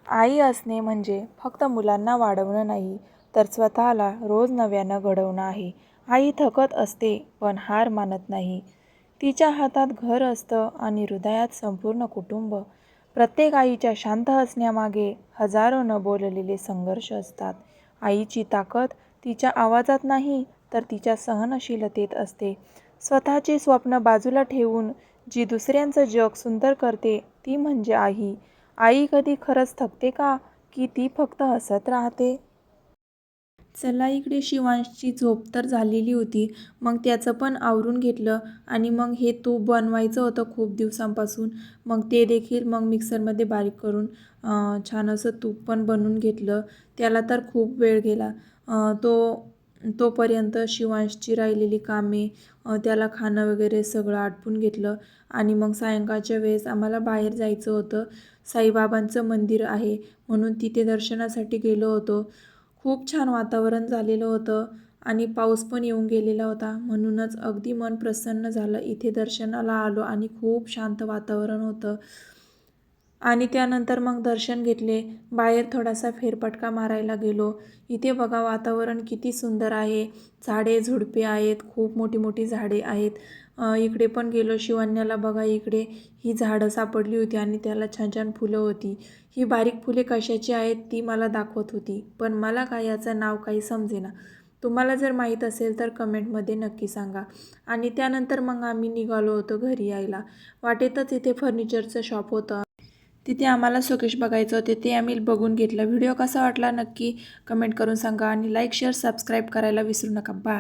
आई असणे म्हणजे फक्त मुलांना वाढवणं नाही, तर स्वतःला रोज नव्यानं घडवणं आहे. आई थकत असते, पण हार मानत नाही. तिच्या हातात घर असतं आणि हृदयात संपूर्ण कुटुंब. प्रत्येक आईच्या शांत असण्यामागे हजारो न बोललेले संघर्ष असतात. आईची ताकद तिच्या आवाजात नाही, तर तिच्या सहनशीलतेत असते. स्वतःची स्वप्न बाजूला ठेवून जी दुसऱ्यांचं जग सुंदर करते, ती म्हणजे आई. आई कधी खरंच थकते का? की ती फक्त हसत राहते? चला इकडे शिवांशची झोप तर झालेली होती. मग त्याचं पण आवरून घेतलं आणि मग हे तूप बनवायचं होतं खूप दिवसांपासून. मग ते देखील मग मिक्सरमध्ये बारीक करून छान असं तूप पण बनवून घेतलं. त्याला तर खूप वेळ गेला. तोपर्यंत शिवांशची राहिलेली कामे, त्याला खाणं वगैरे सगळं आटपून घेतलं आणि मग सायंकाळच्या वेळेस आम्हाला बाहेर जायचं होतं. साईबाबांचं मंदिर आहे म्हणून तिथे दर्शनासाठी गेलो होतो. खूप छान वातावरण झालेलं होतं आणि पाऊस पण येऊन गेलेला होता. म्हणूनच अगदी मन प्रसन्न झालं. इथे दर्शनाला आलो आणि खूप शांत वातावरण होतं. आणि त्यानंतर मग दर्शन घेतले. बाहेर थोडासा फेरफटका मारायला गेलो. इथे बघा वातावरण किती सुंदर आहे. झाडे झुडपे आहेत. खूप मोठी मोठी झाडे आहेत. इकडे पण गेलो शिवण्याला बघा इकडे ही झाडं सापडली होती आणि त्याला छान छान फुलं होती. ही बारीक फुले कशाची आहेत ती मला दाखवत होती. पण मला काय याचं नाव काही समजेना. तुम्हाला जर माहीत असेल तर कमेंटमध्ये नक्की सांगा. आणि त्यानंतर मग आम्ही निघालो होतो घरी यायला. वाटेतच इथे फर्निचरचं शॉप होतं. तिथे आम्हाला शोकेस बघायचं होते, ते आम्ही बघून घेतलं. व्हिडिओ कसा वाटला नक्की कमेंट करून सांगा आणि लाईक, शेअर, सबस्क्राईब करायला विसरू नका. बाय.